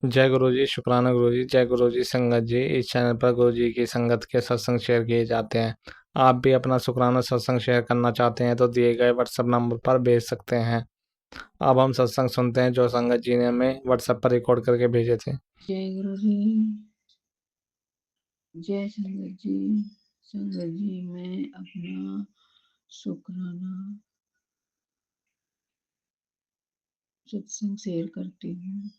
जय गुरु जी, शुक्राना गुरु जी। जय गुरु जी संगत जी। इस चैनल पर गुरु जी की संगत के सत्संग शेयर किए जाते हैं। आप भी अपना शुक्राना सत्संग शेयर करना चाहते हैं तो दिए गए व्हाट्सएप नंबर पर भेज सकते हैं। अब हम सत्संग सुनते हैं जो संगत जी ने हमें व्हाट्सएप पर रिकॉर्ड करके भेजे थे। जय गुरु जी। जय संगत जी। संगत जी, मैं अपना शुक्राना सत्संग शेयर करती हूँ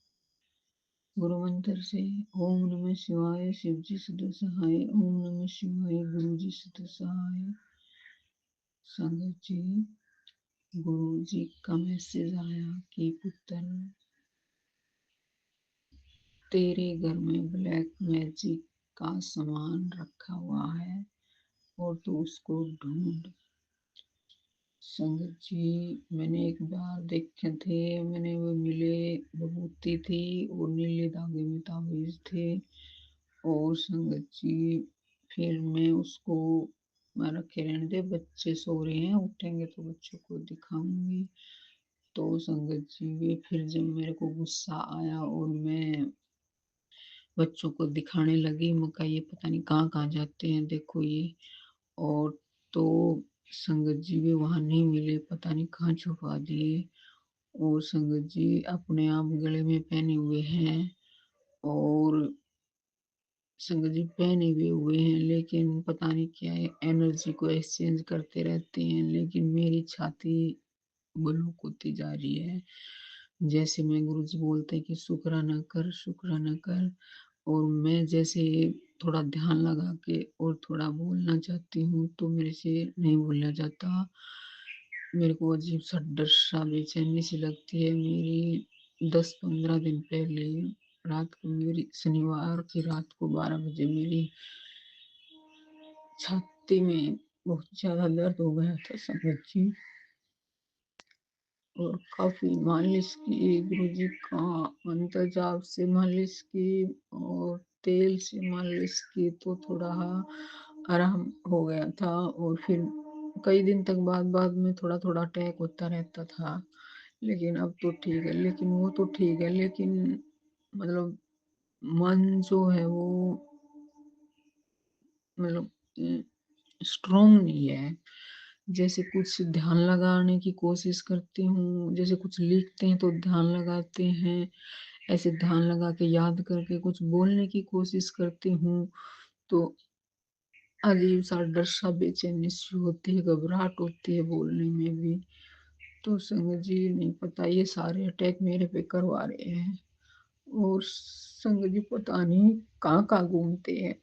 गुरु मंत्र से। ओम नमः शिवाय, शिव जी सदा सहाय। ओम नमः शिवाय, गुरु जी सदा सहाय। संगत जी, गुरु जी का मैसेज आया कि पुत्र, तेरे घर में ब्लैक मैजिक का सामान रखा हुआ है और तू उसको ढूंढ। संगत जी, मैंने एक बार देखे थे, मैंने वो मिले, विभूति थी और नीले धागे में ताबीज थे। और संगत जी, फिर मैं उसको मैं रखे रहने दे, बच्चे सो रहे हैं, उठेंगे तो बच्चों को दिखाऊंगी। तो संगत जी, वे फिर जब मेरे को गुस्सा आया और मैं बच्चों को दिखाने लगी, मैं कहा ये पता नहीं कहाँ कहाँ जाते हैं, देखो ये। और तो संगत जी भी वहां नहीं मिले, पता नहीं कहाँ छुपा दिए। और संगत जी अपने आप गले में पहने हुए हैं और संगत जी पहने भी हुए हैं, लेकिन पता नहीं क्या है, एनर्जी को एक्सचेंज करते रहते हैं। लेकिन मेरी छाती ब्लॉक होती जा रही है। जैसे मैं गुरु जी बोलते हैं कि शुक्राना कर, शुक्राना कर, और मैं जैसे थोड़ा ध्यान लगा के और थोड़ा बोलना चाहती हूँ तो मेरे से नहीं बोला जाता। मेरे को अजीब सा डर सा बेचैनी सी लगती है। मेरी 10-15 दिन पहले रात को, मेरी शनिवार की रात को 12 बजे मेरी छाती में बहुत ज्यादा दर्द हो गया था संगत जी। और काफी मालिश की, गुरु जी का मंत्र जाप से मालिश की और तेल से मालिश की तो थोड़ा आराम हो गया था। और फिर कई दिन तक बाद बाद में थोड़ा थोड़ा अटैक होता रहता था, लेकिन अब तो ठीक है। लेकिन वो तो ठीक है, लेकिन मतलब मन जो है वो मतलब स्ट्रोंग नहीं है। जैसे कुछ ध्यान लगाने की कोशिश करती हूँ, जैसे कुछ लिखते हैं तो ध्यान लगाते हैं, ऐसे ध्यान लगा के याद करके कुछ बोलने की कोशिश करती हूँ तो अजीब सा डर सा बेचैनी सी होती है, घबराहट होती है बोलने में भी। तो संगत जी नहीं पता, ये सारे अटैक मेरे पे करवा रहे हैं। और संगत जी पता नहीं कहाँ कहाँ घूमते हैं,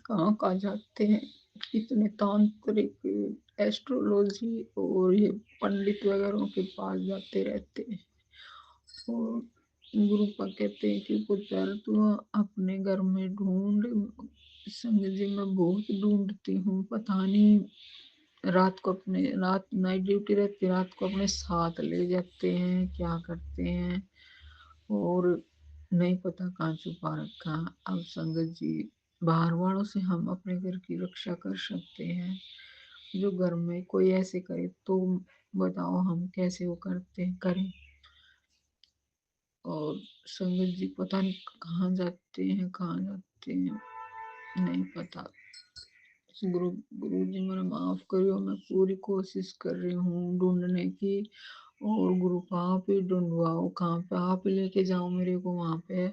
कहाँ कहाँ जाते हैं, कितने तांत्रिक, एस्ट्रोलॉजी और ये पंडित वगैरह के पास जाते रहते हैं। और गुरु पा कहते हैं कि पुत्र तू अपने घर में ढूंढ। संगत जी मैं बहुत ढूंढती हूँ, पता नहीं रात को अपने, रात नाइट ड्यूटी रहती है, रात को अपने साथ ले जाते हैं, क्या करते हैं और नहीं पता कहाँ छुपा रखा। अब संगत जी, बाहर वालों से हम अपने घर की रक्षा कर सकते हैं, जो घर में कोई ऐसे करे तो बताओ हम कैसे वो करते हैं, करें। और संगत जी पता नहीं कहाँ जाते हैं, कहाँ जाते हैं, नहीं पता। गुरु गुरु जी मेरा माफ करियो, मैं पूरी कोशिश कर रही हूँ ढूंढने की। और गुरु कहाँ पे ढूंढवाओ, कहाँ पे आप लेके जाओ मेरे को, वहां पे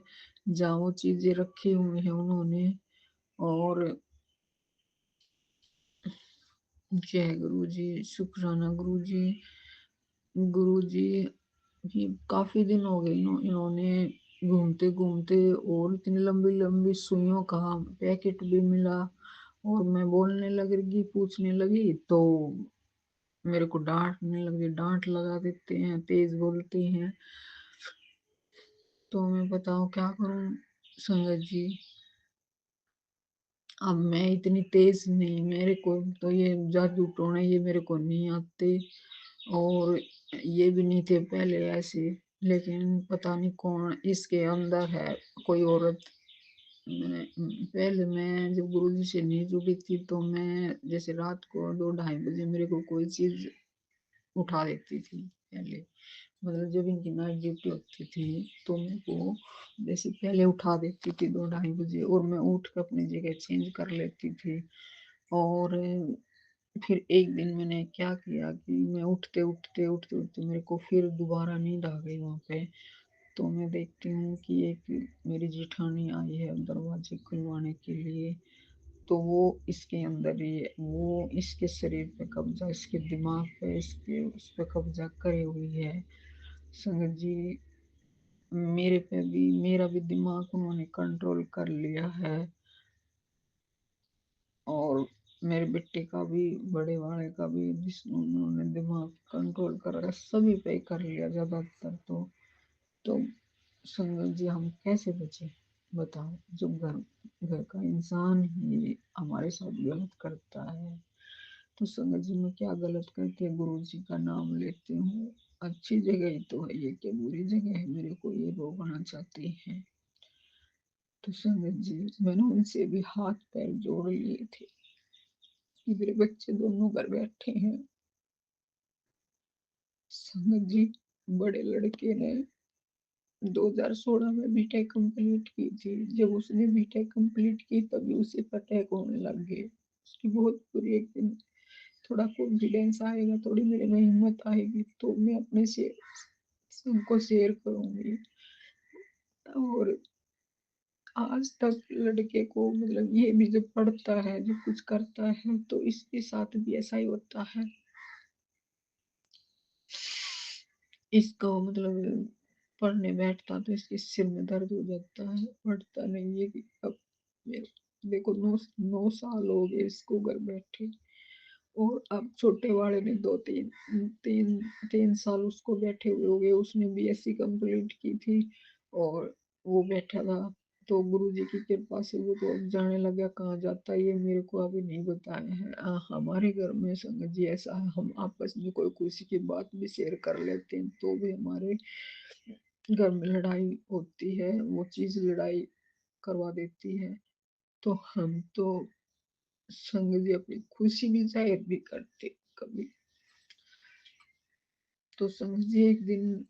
जहाँ वो चीजें रखी हुई है उन्होंने। और जय गुरु जी, शुक्राना गुरु जी। गुरु जी भी काफी दिन हो गए इन्होंने घूमते घूमते, और इतनी लंबी लंबी सुइयों का पैकेट भी मिला। और मैं बोलने लगी, पूछने लगी तो मेरे को डांटने लगे, डांट लगा देते हैं, तेज बोलते हैं। तो मैं बताऊं क्या करूं संगत जी। अब मैं इतनी तेज नहीं, मेरे को तो ये जादू टोने ये मेरे को नहीं आते, और ये भी नहीं थे पहले ऐसे। लेकिन पता नहीं कौन इसके अंदर है, कोई औरत। मैंने पहले, मैं जब गुरुजी से नहीं जुड़ी थी तो मैं जैसे रात को 2-2:30 बजे मेरे को कोई चीज उठा देती थी पहले। मतलब जब इनकी नाइट ड्यूटी होती थी तो मेरे को जैसे पहले उठा देती थी 2 ढाई बजे, और मैं उठ कर अपनी जगह चेंज कर लेती थी। और फिर एक दिन मैंने क्या किया कि मैं उठते उठते मेरे को फिर दोबारा नींद आ गई वहाँ पे। तो मैं देखती हूँ कि एक मेरी जेठानी आई है दरवाजे खुलवाने के लिए। तो वो इसके अंदर ही है, वो इसके शरीर पे कब्जा, इसके दिमाग पे, इसके उस पे कब्जा करे हुई है। संगत जी, मेरे पे भी, मेरा भी दिमाग उन्होंने कंट्रोल कर लिया है, और मेरे बेटे का भी, बड़े वाले का भी, जिसमें उन्होंने दिमाग कंट्रोल कर रखा, सभी पे ही कर लिया ज्यादातर। तो संगत जी, हम कैसे बचे बताओ, जब घर घर का इंसान ही हमारे साथ गलत करता है। तो संगत जी, मैं क्या गलत करके गुरु जी का नाम लेती हूँ? अच्छी जगह ही तो है ये, क्या बुरी जगह है मेरे को ये रोकना चाहती है? तो संगत जी, मैंने उनसे भी हाथ पैर जोड़ लिए थे कि मेरे बच्चे दोनों घर बैठे हैं। संगत जी, बड़े लड़के ने 2016 में बीटेक कंप्लीट की थी। जब उसने बीटेक कंप्लीट की तभी उसे अटैक होने लग गए। उसकी बहुत बुरी, एक दिन थोड़ा कॉन्फिडेंस आएगा, थोड़ी मेरे में हिम्मत आएगी तो मैं अपने से सबको शेयर करूंगी। और आज तक लड़के को, मतलब ये भी जब पढ़ता है, जब कुछ करता है, तो इसके साथ भी ऐसा ही होता है। इसका मतलब पढ़ने बैठता तो इसके सिर में दर्द हो जाता है, पढ़ता नहीं है। कि अब देखो, 9 9 साल हो गए इसको घर बैठे, और अब छोटे वाले ने दो तीन तीन 3 साल उसको बैठे हुए हो गए। उसने बीएससी कंप्लीट की थी और वो बैठा था। तो गुरुजी की कृपा से वो तो अब जाने लगा, कहाँ जाता है ये मेरे को अभी नहीं बताया है। हमारे घर में संगत जी ऐसा है, हम आपस में कोई किसी की बात भी शेयर कर लेते हैं तो भी हमारे घर में लड़ाई होती है, वो चीज लड़ाई करवा देती है। तो हम तो संगत जी अपनी खुशी भी जाहिर भी करते कभी। तो संगत जी, एक दिन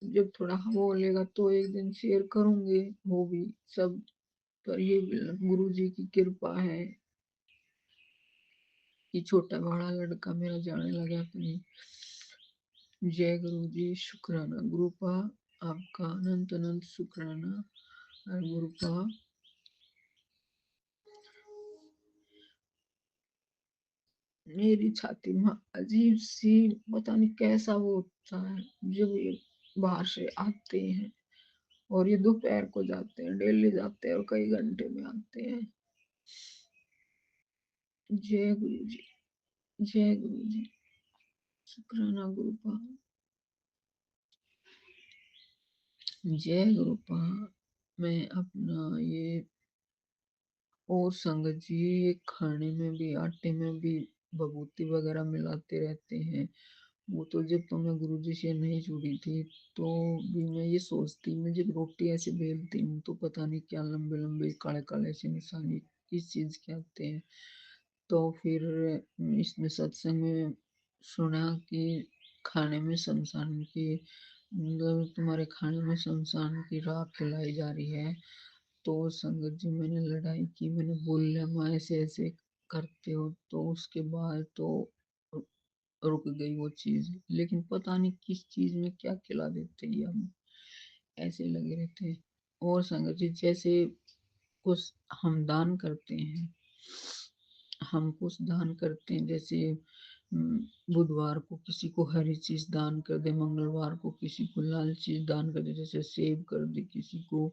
जब थोड़ा हवा लेगा तो एक दिन शेयर करूंगी वो भी सब। पर ये गुरु जी की कृपा है कि छोटा बड़ा लड़का मेरा जाने लगा अपनी। जय गुरु जी, शुक्राना गुरुपा, आपका अनंत अनंत शुक्राना। और गुरुपा, मेरी छाती में अजीब सी, पता नहीं कैसा वो होता है जब ये बाहर से आते हैं। और ये दोपहर को जाते हैं, डेली जाते हैं और कई घंटे में आते हैं। जय गुरु जी, जय गुरु जी, शुक्राना गुरुपा, जय गुरुपा। मैं अपना ये, और संगत जी, ये खाने में भी, आटे में भी भभूति वगैरह मिलाते रहते हैं। वो तो जब तो मैं गुरुजी से नहीं जुड़ी थी तो भी मैं ये सोचती, मैं जब रोटी ऐसे बेलती हूँ तो पता नहीं क्या लंबे लंबे काले काले से निशान, ये किस चीज के आते हैं। तो फिर इसने सत्संग में सुना कि खाने में शमशान की, मतलब तुम्हारे खाने में शमशान की राख खिलाई जा रही है। तो संगत जी, मैंने लड़ाई की, मैंने बोला माँ ऐसे ऐसे करते हो, तो उसके बाद तो रुक गई वो चीज। लेकिन पता नहीं किस चीज में क्या खिला देते हैं हम, ऐसे लगे रहते हैं। और संगत जी, जैसे कुछ हम दान करते हैं, हम कुछ दान करते हैं, जैसे बुधवार को किसी को हरी चीज दान कर दे, मंगलवार को किसी को लाल चीज दान कर दे, जैसे सेब कर दे किसी को,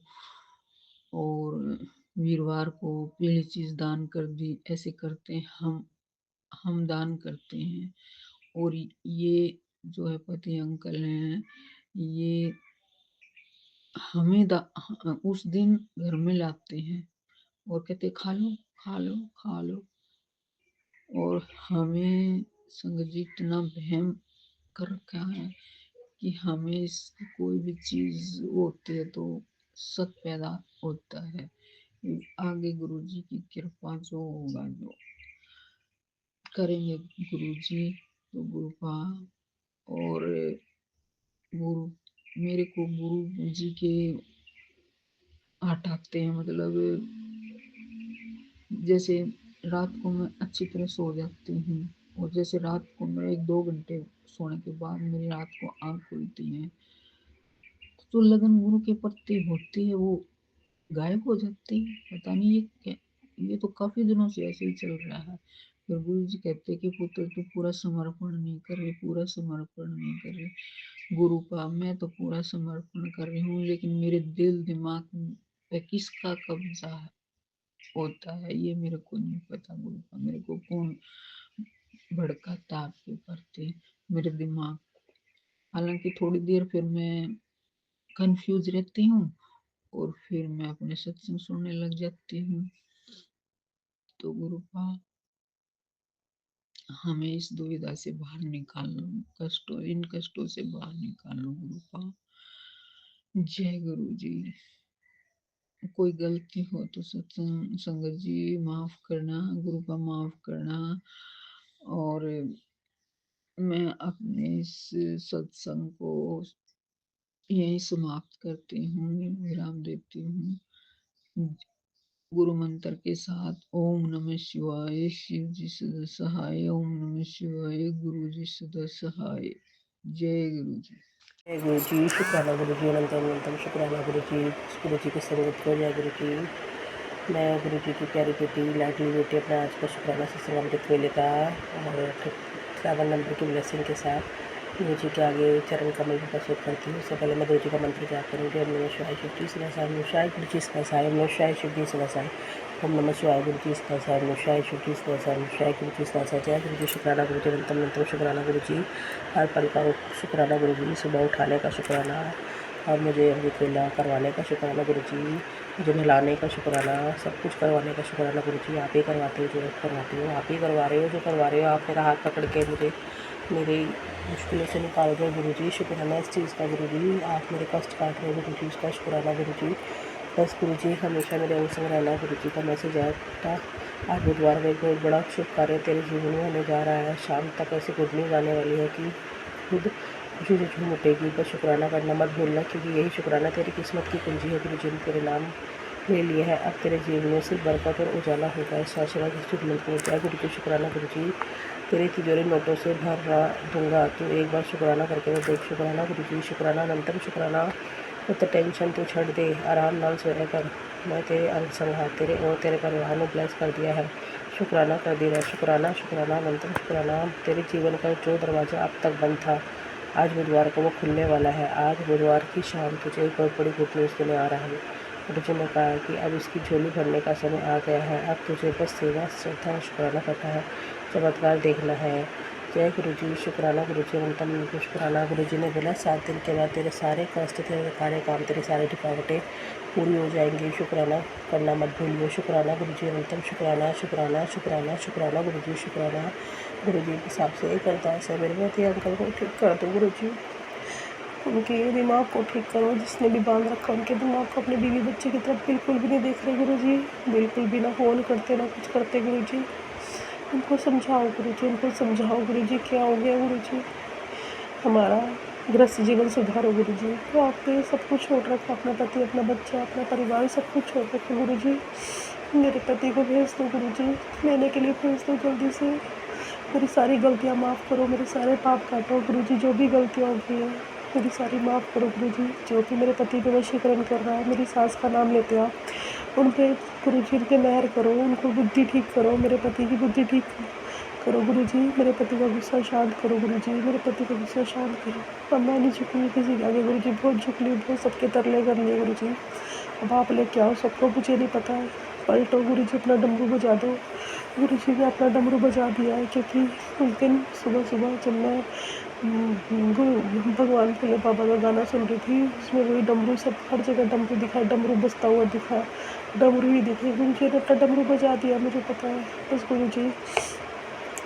और वीरवार को पीली चीज दान कर दी, ऐसे करते हैं हम दान करते हैं। और ये जो है पति अंकल हैं, ये हमें उस दिन घर में लाते हैं और कहते खा लो खा लो खा लो। और हमें संगत जी इतना वहम कर रखा है कि हमें इसकी कोई भी चीज होती है तो शक पैदा होता है। आगे गुरु जी की कृपा जो होगा, जो करेंगे गुरु जी, तो गुरुपा। और गुरु मेरे को गुरु जी के हटाते हैं, मतलब जैसे रात को मैं अच्छी तरह सो जाती हूँ, और जैसे रात को मैं 1-2 घंटे सोने के बाद मेरी रात को आँख खुलती है, तो लगन गुरु के प्रति होती है वो गायब हो जाती है। पता नहीं ये तो काफ़ी दिनों से ऐसे ही चल रहा है। फिर गुरु जी कहते हैं कि पुत्र तू पूरा समर्पण नहीं कर रही, पूरा समर्पण नहीं कर रही। गुरु का मैं तो पूरा समर्पण कर रही हूँ, लेकिन मेरे दिल दिमाग पे किसका कब्जा है होता है ये मेरे को नहीं पता। गुरु का मेरे को कौन भड़काता आपके प्रति, मेरे दिमाग। हालांकि थोड़ी देर फिर मैं कंफ्यूज रहती हूँ, और फिर मैं अपने सत्संग सुनने लग जाती हूँ। तो गुरु का हमें इस दुविधा से बाहर निकाल लो, इन कष्टों से बाहर निकाल लो गुरु का। जय गुरु जी। कोई गलती हो तो सत्संग संगत जी माफ करना, गुरु का माफ करना। और मैं अपने इस सत्संग को यही समाप्त करती हूँ, विराम देती हूँ गुरु मंत्र के साथ। ओम नमः शिवाय, शिव जी सदा सहाय। ओम नमः शिवाय, गुरु जी सदा सहाय। जय गुरु जी। जय गुरु जी। शुक्राना गुरु जी, अनंतम अनंतम शुक्राना गुरु जी की संगत को। जय गुरु जी। मैं गुरु जी की प्यारी बेटी, लाडली बेटी, अपना आज का शुक्राना सत्संग अमृत वेले का और 7 नंबर की ब्लेसिंग के साथ गुरु जी के आगे चरण कमल में प्रस्तुत करती हूँ। उससे पहले मैं गुरु जी का मंत्र जाप करूँगी। ओम नमः शिवाय, शिव जी सदा साई। गुरु जी सदा साई। ओम नमः शिवाय, शिव जी सदा साई। ओम नमः शिवाय, गुरु जी सदा साई। ओम नमः शिवाय, शिव जी सदा साई। ओम नमः शिवाय, गुरु जी सदा साई। जय गुरु जी। शुक्राना गुरु जी, अनंतम अनंतम शुक्राना गुरु जी। हर पल का शुक्राना गुरु जी। सुबह उठाने का शुक्राना, और मुझे अमृत वेला करवाने का शुक्राना गुरु जी। मुझे नहलाने का शुक्राना, सब कुछ करवाने का शुक्राना गुरु जी। आप ही करवाते हो जो करवाते हो, आप ही करवा रहे हो जो करवा रहे हो। आप मेरा हाथ पकड़ के मुझे मेरी मुश्किलों से निकाल रहे हो गुरु जी। शुक्राना इस चीज़ का गुरु जी। आप मेरे कष्ट काट रहे हो गुरु जी, उसका शुक्राना गुरु जी। बस गुरु जी हमेशा मेरे अंग संग रहना। गुरु जी का मैसेज आया था आज बुधवार में, बहुत बड़ा शुभ कार्य तेरे जीवन में होने जा रहा है। शाम तक ऐसी गुड न्यूज़ आने वाली है कि खुद खुशी से झूम उठेगी। बस शुक्राना करना मत भूलना, क्योंकि यही शुक्राना तेरी किस्मत की कुंजी है गुरु जी ने तेरे नाम ले लिया है। अब तेरे जीवन में सिर्फ बरकत और उजाला होगा। इस आशीर्वाद की मंत्र हो जाए गुरु जी। शुक्राना गुरु जी। तेरी तिजोरी नोटों से भर दूंगा, तू एक बार शुक्राना करके देख। शुक्राना गुरु जी। शुक्राना अनंतम शुक्राना। तो टेंशन तू छड़ दे, आराम नाल सोया कर। मैं तेरे अंग संग हाथ तेरे और तेरे परिवार ने ब्लेस कर दिया है। शुक्राना कर दिया। शुक्राना शुक्राना अनंतम शुक्राना। तेरे जीवन का जो दरवाज़ा अब तक बंद था, आज बुधवार को वो खुलने वाला है। आज बुधवार की शाम तुझे एक बहुत बड़ी गुड न्यूज़ देने आ रहा है। गुरु जी ने कहा कि अब इसकी झोली भरने का समय आ गया है। अब तुझे बस सेवा, श्रद्धा और शुक्राना करना है, चमत्कार देखना है। जय गुरु जी। शुक्राना गुरु जी। अनंतम शुक्राना। गुरु जी ने बोला 7 दिन के बाद तेरे सारे कष्ट, तेरे सारे काम, तेरे सारे रुकावटें पूरी हो जाएंगी। शुक्राना करना मत भूलिए। शुक्राना गुरु जी। अनंतम शुक्राना। शुक्राना शुक्राना शुक्राना गुरु जी। शुक्राना गुरु जी के हिसाब से एक अरदास है मेरे मोती अंकल को ठीक कर दो गुरु जी। उनके दिमाग को ठीक करो, जिसने भी बांध रखा उनके दिमाग को। अपने बीवी बच्चे की तरफ बिल्कुल भी नहीं देख रहे गुरु जी, बिल्कुल भी ना फोन करते ना कुछ करते गुरु जी। उनको समझाओ गुरु जी, उनको समझाओ गुरु जी, क्या हो गया गुरु जी। हमारा गृहस्थ जीवन सुधारो गुरु जी। तो आपने सब कुछ छोड़ रखा, अपना पति, अपना बच्चा, अपना परिवार, सब कुछ छोड़ रखा गुरु जी। मेरे पति को भेज दो गुरु जी, लेने के लिए भेज दो जल्दी से। मेरी सारी गलतियाँ माफ़ करो, मेरे सारे पाप काटो गुरु जी। जो भी गलतियाँ हो गई हैं मेरी सारी माफ़ करो गुरु जी। जो भी मेरे पति पे वशीकरण कर रहा है, मेरी सास का नाम लेते आप उन पर गुरु जी उनके मेहर करो, उनको बुद्धि ठीक करो, मेरे पति की बुद्धि ठीक करो गुरु जी। मेरे पति का गुस्सा शांत करो गुरु जी, मेरे पति का गुस्सा शांत करो। अब मैं नहीं झुकूँगी किसी के आगे गुरु जी, बहुत झुक ली, बहुत सबके तरले कर लिए गुरु जी। अब आप लेके आओ सबको, मुझे नहीं पता है। पलटो गुरु जी, अपना डमरू बजा दो गुरु जी। ने अपना डमरू बजा दिया है, क्योंकि उस दिन सुबह सुबह जब मैं भगवान भोले बाबा का गाना सुन रही थी, उसमें वही डमरू, सब हर जगह डमरू दिखा, डमरू बजता हुआ दिखा, डमरू ही दिखे। गुरु जी ने अपना डमरू बजा दिया, मुझे पता है। बस गुरु जी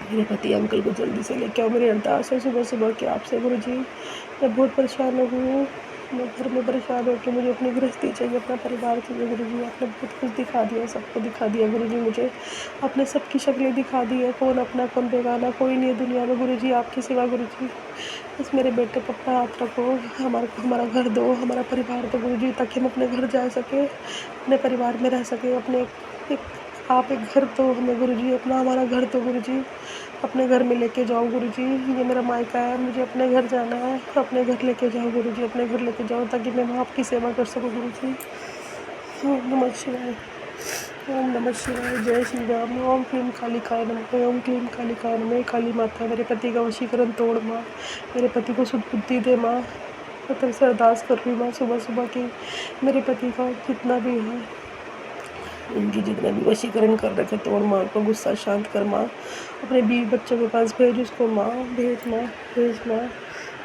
मेरे पति अंकल को जल्दी से लेके आओ, मेरी अरदास है सुबह सुबह के आपसे गुरु जी। मैं बहुत परेशान हो गई हूँ, मैं घर में परेशान हो के मुझे अपनी गृहस्थी चाहिए, अपना परिवार चाहिए। गुरुजी आपने बहुत कुछ दिखा दिया, सबको दिखा दिया गुरुजी, मुझे आपने सबकी शक्लें दिखा दी है, कौन अपना कौन बेगाना, कोई नहीं है दुनिया में गुरुजी आपके सिवा। गुरुजी बस मेरे बेटे पर अपना हाथ रखो, हमारा घर दो, हमारा परिवार दो गुरुजी, ताकि हम अपने घर जा सके, अपने परिवार में रह सके। अपने आप एक घर दो हमें गुरुजी, अपना हमारा घर दो गुरुजी, अपने घर में लेके जाओ गुरुजी। ये मेरा मायका है, मुझे अपने घर जाना है, अपने घर लेके जाओ गुरुजी, अपने घर लेके जाओ, ताकि मैं वहाँ आपकी सेवा कर सकूँ गुरुजी। ओम नमः शिवाय, ओम नमः शिवाय, जय श्री राम। ओम क्लीम कालिकाय नमः, ओम क्लीम कालिकाय नमः। काली माता मेरे पति का वशीकरण तोड़ माँ, मेरे पति को शुद्ध बुद्धि दे माँ। मैं तेरे से अरदास कर रही हूँ माँ सुबह सुबह की, मेरे पति का जितना भी है, उनकी जितने भी वशीकरण कर रखे तोड़ माँ, को गुस्सा शांत कर माँ, अपने बीवी बच्चों के पास भेज उसको माँ, भेज माँ, भेज माँ,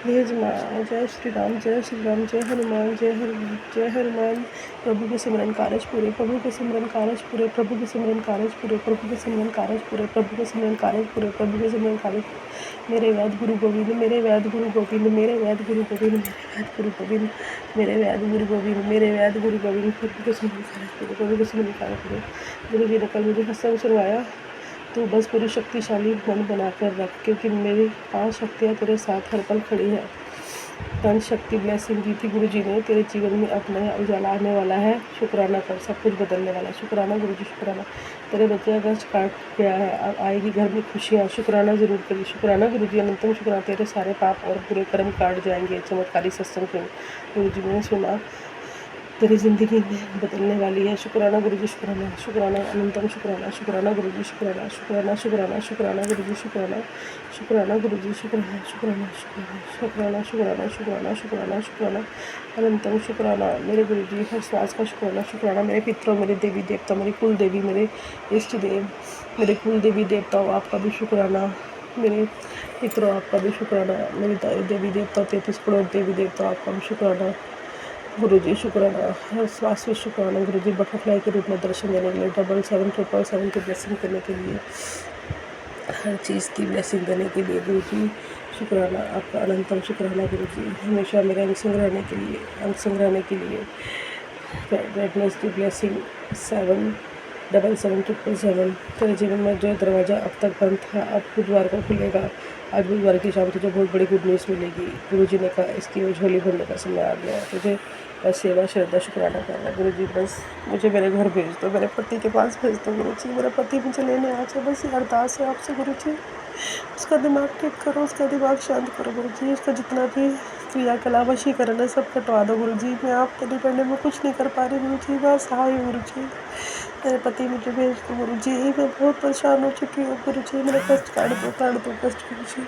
भेज माँ। जय श्री राम, जय श्री राम, जय हनुमान, जय हनुमान, जय हनुमान। प्रभु के सिमरन कारज पूरे, प्रभु के सिमरन कारज पूरे, प्रभु के सिमरन कारज पूरे, प्रभु के सिमरन कारज पूरे, प्रभु के सिमरन कारज पूरे, प्रभु के सिमरन कारज। मेरे वैद गुरु गोविंद, मेरे वैद गुरु गोविंद, मेरे वैद गुरु गोविंद, मेरे वैद गुरु गोविंद, मेरे वैद गुरु गोविंद, मेरे वैद गुरु गोविंद। प्रभु के सिमरन कारज पूरे, प्रभु के सिमरन कारज पूरे। गुरु जी ने कल मुझे सत्संग सुनवाया, तो बस पूरी शक्तिशाली मन बनाकर रख, क्योंकि मेरी 5 शक्तियाँ तेरे साथ हर पल खड़ी है। धन शक्ति ब्लेसिंग दी थी गुरु जी ने, तेरे जीवन में अब नया उजाला आने वाला है, शुक्राना कर, सब कुछ बदलने वाला है। शुक्राना गुरु जी, शुक्राना। तेरे बच्चे का कष्ट काट गया है, अब आएगी घर में खुशियाँ, शुक्राना जरूर करिए। शुक्राना गुरु जी, अनंतम शुक्राना। तेरे सारे पाप और बुरे कर्म काट जाएंगे। चमत्कारी सत्संग सुन गुरु जी ने सुना, तेरी ज़िंदगी में बदलने वाली है। शुक्राना गुरु जी, शुक्राना, शुक्राना, अनंतम शुक्राना। शुक्राना गुरु जी, शुक्राना, शुक्राना, शुक्राना, शुक्राना गुरु जी, शुक्राना, शुक्राना गुरु जी, शुक्राना, शुक्राना, शुक्राना, शुक्राना, शुक्राना, शुक्राना, शुक्राना, शुक्राना, अनंतम शुक्राना। मेरे गुरु जी हर श्वास का शुक्राना, शुक्राना। मेरे पितरों, मेरे देवी देवता, मेरी कुल देवी, मेरे इष्ट देव, मेरे कुल देवी देवताओं, आपका भी शुक्राना। मेरे पितरों, आपका भी शुक्राना। मेरी देवी देवता, 33 करोड़ देवी देवता, आपका भी शुक्राना गुरु जी, शुक्राना। हर श्वास में शुक्राना गुरु जी, बटरफ्लाई के रूप में दर्शन देने के लिए, 777 की ब्लेसिंग करने के लिए, हर चीज़ की ब्लेसिंग देने के लिए गुरु जी, शुक्राना। आपका अनंतम शुक्राना गुरु जी, हमेशा मेरे अंग संग रहने के लिए, अंग संग रहने के लिए। Wednesday blessing 77777। तेरे जीवन में जो दरवाज़ा अब तक बंद था, अब बुधवार को खुलेगा। आज बुधवार की शाम तुझे बहुत बड़ी गुड न्यूज़ मिलेगी। गुरु जी ने कहा इसकी वो झोली भरने का समय आ गया है, तुझे बस सेवा श्रद्धा शुक्राना करना। गुरु जी बस मुझे मेरे घर भेज दो, मेरे पति के पास भेज दो गुरु जी, मेरा पति मुझे लेने आ जाए, बस ये अरदास है आपसे गुरु जी। उसका दिमाग ठीक करो, उसका दिमाग शांत करो गुरु जी, उसका जितना भी क्रियाकलाप वशीकरण है सब कटवा दो गुरु जी। मैं आपके डिपेंडेंट में कुछ नहीं कर पा रही गुरु जी, मैं सहाय हूँ गुरु जी, मेरे पति मुझे भेज दो गुरु जी। मैं बहुत परेशान हो चुकी हूँ गुरु जी, मेरा कष्ट काट दो कष्ट गुरु जी,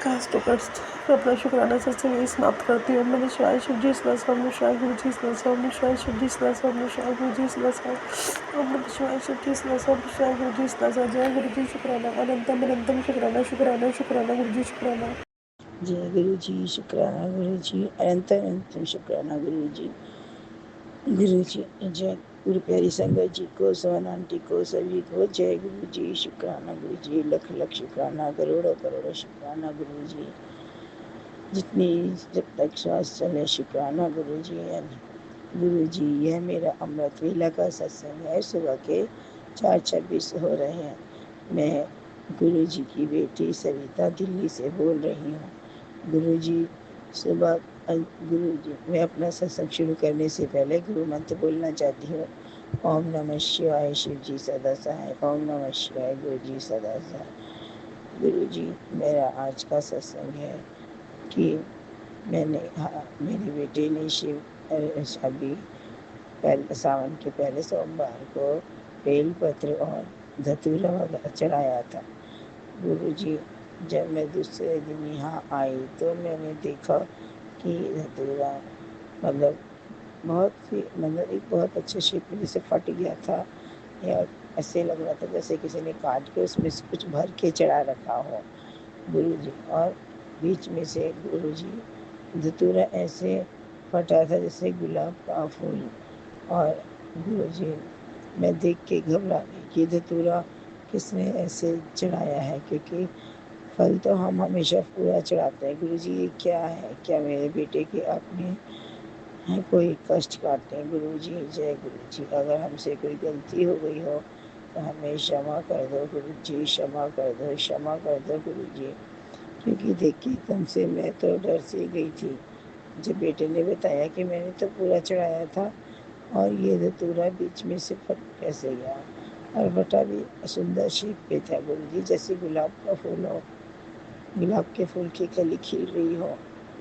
कास्ट तो कष्ट। मैं अपना शुक्राना सत्संग यही समाप्त करती हूँ। नमः शिवाय, शिव जी स्मरण, ओम शिवाय, गुरु जी स्मरण, ओम शिवाय, शिव जी स्मरण, ओम शिवाय, गुरु जी स्मरण, ओम नमः शिवाय, शिव जी स्मरण, ओम शिवाय, गुरु जी स्मरण। जय गुरु जी, शुक्राना, अनंतम अनंतम शुक्राना, शुक्राना, शुक्राना गुरु जी, शुक्राना। जय गुरु जी, शुक्राना गुरु जी, अनंत अनंत शुक्राना गुरु जी। गुरु जी जय गुरु प्यारी संगत जी को, सोहन आंटी को, सभी को जय गुरु जी, शुक्राना गुरु जी, लख लख शुक्राना, करोड़ों करोड़ों शुक्राना गुरु जी। जितनी जब तक श्वास चले शुक्राना गुरु जी। गुरु जी यह मेरा अमृत वेला का सत्संग है, सुबह के 4:26 हो रहे हैं। मैं गुरु जी की बेटी सविता दिल्ली से बोल रही हूँ। गुरु जी सुबह गुरु जी, मैं अपना सत्संग शुरू करने से पहले गुरु मंत्र बोलना चाहती हूँ। ओम नमः शिवाय, शिव जी सदा सहाय। ओम नमः शिवाय, गुरु जी सदा सहाय। गुरु जी मेरा आज का सत्संग है कि मेरे बेटे ने अभी पहले सावन के पहले सोमवार को बेलपत्र और धतूरा वगैरह चढ़ाया था। गुरु जी जब मैं दूसरे दिन यहाँ आई तो मैंने देखा कि धतूरा एक बहुत अच्छे शेप में जैसे फट गया था, या ऐसे लग रहा था जैसे किसी ने काट के उसमें से कुछ भर के चढ़ा रखा हो गुरु जी। और बीच में से गुरु जी धतूरा ऐसे फटा था जैसे गुलाब का फूल। और गुरु जी मैं देख के घबरा गई कि धतूरा किसने ऐसे चढ़ाया है, क्योंकि फल तो हम हमेशा पूरा चढ़ाते हैं। गुरु जी ये क्या है? क्या मेरे बेटे के आपने हैं कोई कष्ट काटते हैं? गुरु जी जय गुरु जी। अगर हमसे कोई गलती हो गई हो तो हमें क्षमा कर दो गुरु जी, क्षमा कर दो, क्षमा कर दो गुरु जी। क्योंकि देखिए एकदम से मैं तो डर सी गई थी जब बेटे ने बताया कि मैंने तो पूरा चढ़ाया था और ये धतूरा बीच में से फट कैसे गया। और बटा भी सुंदर शेप पे था गुरु जी, जैसे गुलाब का फूल हो, गुलाब के फूल की कली खिल रही हो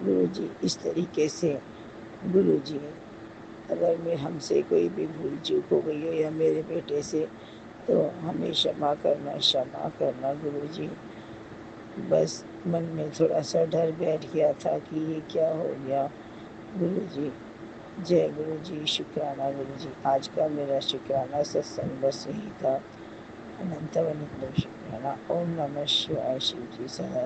गुरु जी, इस तरीके से। गुरु जी अगर मैं हमसे कोई भी भूल चूक हो गई हो या मेरे बेटे से तो हमें क्षमा करना गुरु जी। बस मन में थोड़ा सा डर बैठ गया था कि ये क्या हो गया गुरु जी। जय गुरु जी, शुक्राना गुरु जी। आज का मेरा शुक्राना सत्संग बस यही था। अनंत अनंत शुक्राना। ओम नमः शिवाय। शिव जी सदा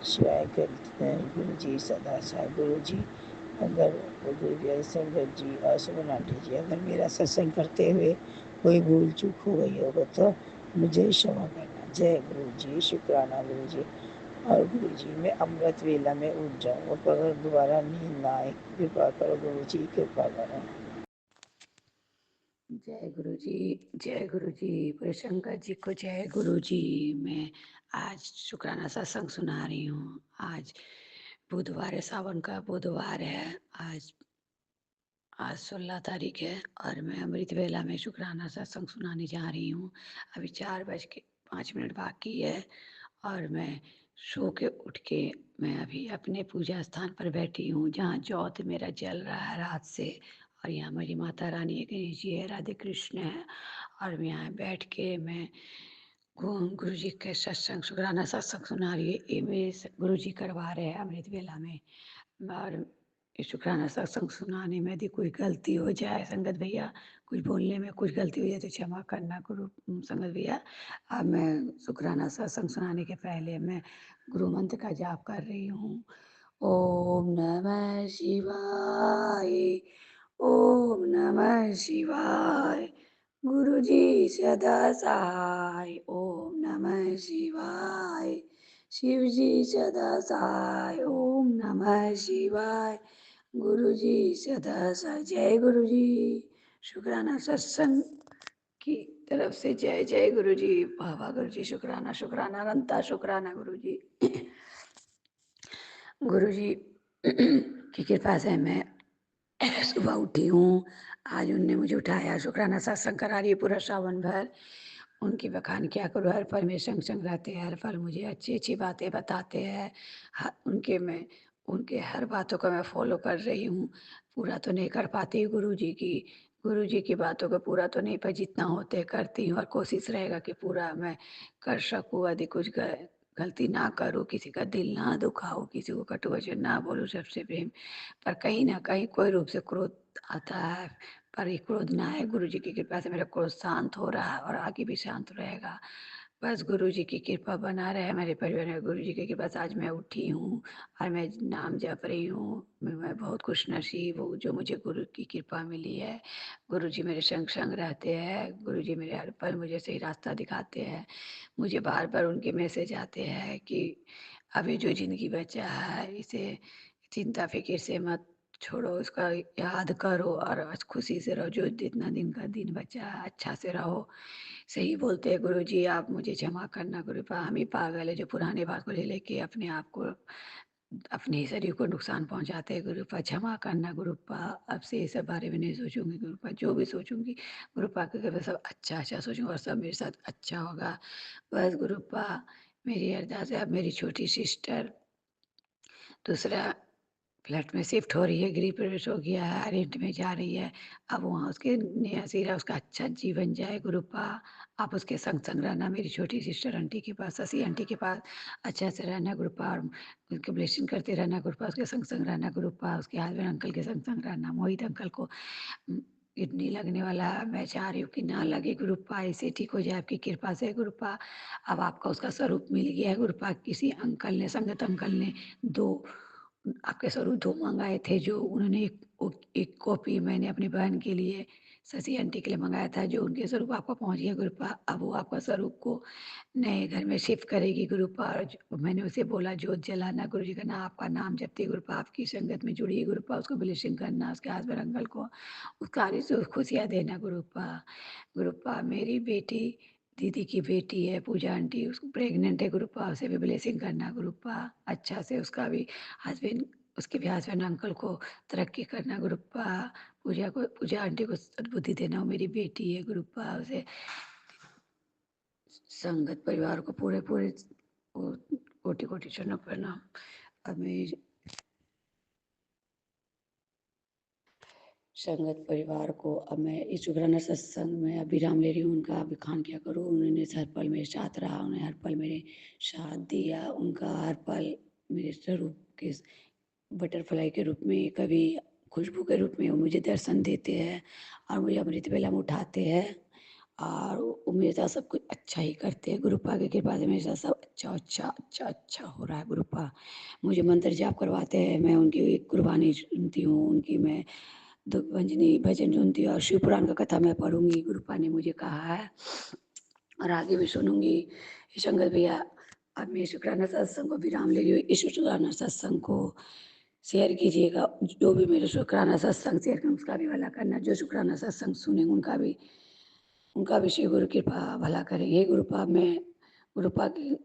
शिवाय करते हैं गुरु जी सदा साई। गुरु जी अगर गुरु जी संगत जी और सुमन आंटी जी अगर मेरा सत्संग करते हुए कोई भूल चूक हो गई होगा तो मुझे क्षमा करना। जय गुरु जी, शुक्राना गुरु जी। और गुरु जी मैं अमृत वेला में उठ जाऊँ अगर दोबारा नींद ना आए, कृपा करो गुरु जी, कृपा करो। जय गुरु जी, जय गुरु जी। शंकर जी को जय गुरु जी। मैं आज शुक्राना सत्संग सुना रही हूँ। आज बुधवार है, सावन का बुधवार है। आज 16 तारीख है और मैं अमृत वेला में शुक्राना सत्संग सुनाने जा रही हूँ। अभी 4:05 बाकी है और मैं सो के उठ के मैं अभी अपने पूजा स्थान पर बैठी हूँ जहाँ ज्योत मेरा जल रहा है रात से। और यहाँ मेरी माता रानी है, गणेश जी है, राधे कृष्ण है। और मैं यहाँ बैठ के मैं गुरु जी के सत्संग शुक्राना सत्संग सुना रही है। ये मेरे गुरु जी करवा रहे हैं अमृत वेला में। और ये शुक्राना सत्संग सुनाने में यदि कोई गलती हो जाए संगत भैया, कुछ बोलने में कुछ गलती हो जाए तो क्षमा करना गुरु संगत भैया। अब मैं शुक्राना सत्संग सुनाने के पहले मैं गुरु मंत्र का जाप कर रही हूँ। ओम नमः शिवाय, ओम नमः शिवाय। गुरु जी सदा सहाय। ओम नमः शिवाय। शिव जी सदा सहाय। ओम नमः शिवाय। गुरु जी सदा सहाय। जय गुरु जी। शुक्राना सत्संग की तरफ से जय जय गुरु जी। बाबा गुरु जी शुक्राना, शुक्राना अनंता शुक्राना गुरु जी। गुरु जी की कृपा से मैं सुबह उठी हूँ। आज उनने मुझे उठाया, शुक्राना सत्संग करा रही है पूरा सावन भर। उनकी बखान क्या करूँ, हर पल में संग संग रहते हैं, हर पल मुझे अच्छी अच्छी बातें बताते हैं। उनके हर बातों को मैं फॉलो कर रही हूँ। पूरा तो नहीं कर पाती गुरु जी की बातों को पूरा तो नहीं, पर जितना होते करती हूँ और कोशिश रहेगा कि पूरा मैं कर सकूँ। यदि कुछ गलती ना करूँ, किसी का दिल ना दुखाऊँ, किसी को कटु वचन ना बोलूँ, सबसे प्रेम। पर कहीं ना कहीं कोई रूप से क्रोध आता है, पर ये क्रोध ना है। गुरु जी की कृपा से मेरा क्रोध शांत हो रहा है और आगे भी शांत रहेगा। बस गुरु जी की कृपा बना रहे मेरे परिवार में। गुरु जी की कृपा से आज मैं उठी हूँ और मैं नाम जप रही हूँ। मैं बहुत खुश नसीब हूँ जो मुझे गुरु की कृपा मिली है। गुरु जी मेरे संग संग रहते हैं। गुरु जी मेरे हर पल मुझे सही रास्ता दिखाते हैं। मुझे बार बार उनके मैसेज आते हैं कि अभी जो जिंदगी बचा है इसे चिंता फिक्र से मत छोड़ो, उसका याद करो और आज खुशी से रहो। जो जितना दिन का दिन बचा है अच्छा से रहो। सही बोलते हैं गुरु जी, आप मुझे क्षमा करना गुरुपा, हम ही पागल है जो पुरानी बात को ले लेके अपने आप को, अपने ही शरीर को नुकसान पहुंचाते हैं। गुरुपा क्षमा करना गुरुपा, अब से ये सब बारे में नहीं सोचूंगी गुरुपा। जो भी सोचूंगी गुरुपा के सब अच्छा अच्छा सोचूंगी और सब मेरे साथ अच्छा होगा। बस गुरुपा मेरी अरदास है। अब मेरी छोटी सिस्टर दूसरा फ्लैट में शिफ्ट हो रही है, गृह प्रवेश हो गया है, रेंट में जा रही है। अब वहाँ उसके नया सिरा उसका अच्छा जीवन जाए गुरुपा। आप उसके संग संग रहना, मेरी छोटी सिस्टर आंटी के पास, शशि आंटी के पास अच्छा से रहना गुरुपा। और उनके ब्लेसिंग करते रहना गुरुपा, उसके संग संग रहना गुरुपा। उसके हस्बैंड अंकल के संग संग रहना। मोहित अंकल को किडनी लगने वाला है, मैं चाह रही हूँ कि ना लगे गुरुपा, ऐसे ठीक हो जाए आपकी कृपा से गुरुपा। अब आपका उसका स्वरूप मिल गया है गुरुपा। किसी अंकल ने, संगत अंकल ने 2 आपके स्वरूप 2 मँगाए थे, जो उन्होंने एक कॉपी मैंने अपनी बहन के लिए, शशि आंटी के लिए मँगाया था, जो उनके स्वरूप आपका पहुँच गया गुरुपा। अब वो आपका स्वरूप को नए घर में शिफ्ट करेगी गुरुपा। और मैंने उसे बोला जोत जलाना, गुरु जी का नाम, आपका नाम जपते गुरुपा, आपकी संगत में जुड़िए गुरुपा, उसको ब्लेसिंग करना, उसके हस्बैंड अंकल को उसका आगे से खुशियाँ देना गुरुपा। गुरुपा मेरी बेटी, दीदी की बेटी है पूजा आंटी, उसको प्रेग्नेंट है गुरुपा, उसे भी ब्लेसिंग करना गुरुपा। अच्छा से उसका भी हस्बैंड, उसके भी हस्बैंड अंकल को तरक्की करना गुरुपा। पूजा आंटी को सद्बुद्धि देना, वो मेरी बेटी है गुरुपा। उसे संगत परिवार को पूरे पूरे कोटि कोटि चरणों प्रणाम। अब मैं संगत परिवार को, अब मैं इस शुक्राना सत्संग में अब विराम ले रही हूँ। उनका अभिखान क्या करूँ, उन्होंने हर पल मेरे साथ रहा, उन्होंने हर पल मेरे साथ दिया, उनका हर पल मेरे स्वरूप के बटरफ्लाई के रूप में, कभी खुशबू के रूप में वो मुझे दर्शन देते हैं और मुझे अमृत वेला में उठाते हैं और वो मेरे साथ सब कुछ अच्छा ही करते हैं। गुरुपा की कृपा से मेरे साथ सब अच्छा अच्छा अच्छा अच्छा हो रहा है। गुरुपा मुझे मंत्र जाप करवाते हैं, मैं उनकी कुर्बानी सुनती हूँ, उनकी मैं दुख भंजनी भजन सुनती हूँ और शिव पुराण का कथा मैं पढ़ूंगी, गुरुपा ने मुझे कहा है, और आगे भी सुनूंगी। शंकर भैया, अब मैं शुक्राना सत्संग को विराम ले रही हूँ। इस शुक्राना सत्संग को शेयर कीजिएगा, जो भी मेरे शुक्राना सत्संग शेयर करें उसका भी भला करना, जो शुक्राना सत्संग सुने उनका भी श्री गुरु कृपा भला करे। हे गुरुपा, मैं गुरुपा की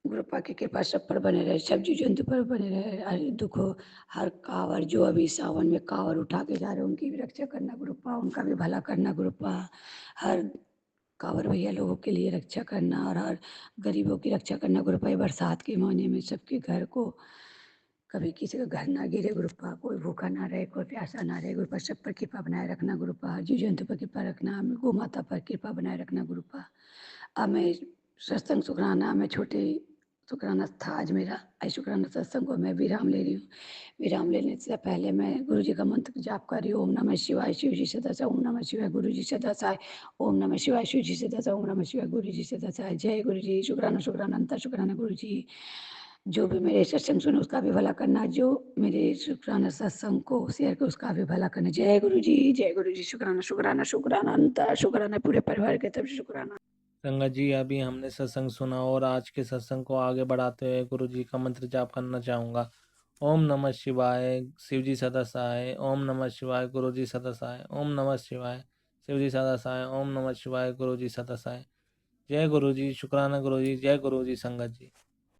गुरुपा की कृपा सब पर बने रहे, सब जीव जंतु पर बने रहे। हर दुख हो, हर कांवर जो अभी सावन में कांवर उठा के जा रहे हैं उनकी भी रक्षा करना गुरुपा, उनका भी भला करना गुरुपा। हर कांवर भैया लोगों के लिए रक्षा करना और हर गरीबों की रक्षा करना गुरुपा। ये बरसात के महीने में सबके घर को, कभी किसी का घर ना गिरे गुरुपा, कोई भूखा ना रहे, कोई प्यासा ना रहे गुरुपा, सब पर कृपा बनाए रखना गुरुपा। हर जीव जंतु पर कृपा रखना, गौ माता पर कृपा बनाए रखना गुरुपा। अब मैं सत्संग शुक्राना में छोटे शुक्राना था आज मेरा, आज शुक्राना सत्संग को मैं विराम ले रही हूँ। विराम लेने से पहले मैं गुरु जी का मंत्र जाप कर रही हूँ। ओम नमः शिवाय, शिव जी से दसा, ओम नमः शिवाय, गुरु जी से दसाय, ओम नमः शिवाय, शिव जी से दसा, ओम नमः शिवाय, गुरु जी से दसाय। जय गुरु जी। शुक्राना शुक्राना अंतर शुक्राना गुरु जी। जो भी मेरे सत्संग सुने उसका भी भला करना, जो मेरे शुक्राना सत्संग को शेयर कर उसका भी भला करना। जय गुरु जी, जय गुरु जी। शुक्राना शुक्राना शुक्राना अंतर शुक्राना पूरे परिवार के तरफ से शुक्राना। संगत जी, अभी हमने सत्संग सुना और आज के सत्संग को आगे बढ़ाते हुए गुरु जी का मंत्र जाप करना चाहूँगा। ओम नमः शिवाय, शिव जी सदा सहाय। ओम नमः शिवाय, गुरु जी सदा सहाय। ओम नमः शिवाय, शिव जी सदा सहाय। ओम नमः शिवाय, गुरु जी सदा सहाय। जय गुरु जी। शुक्राना गुरु जी। जय गुरु जी। संगत जी।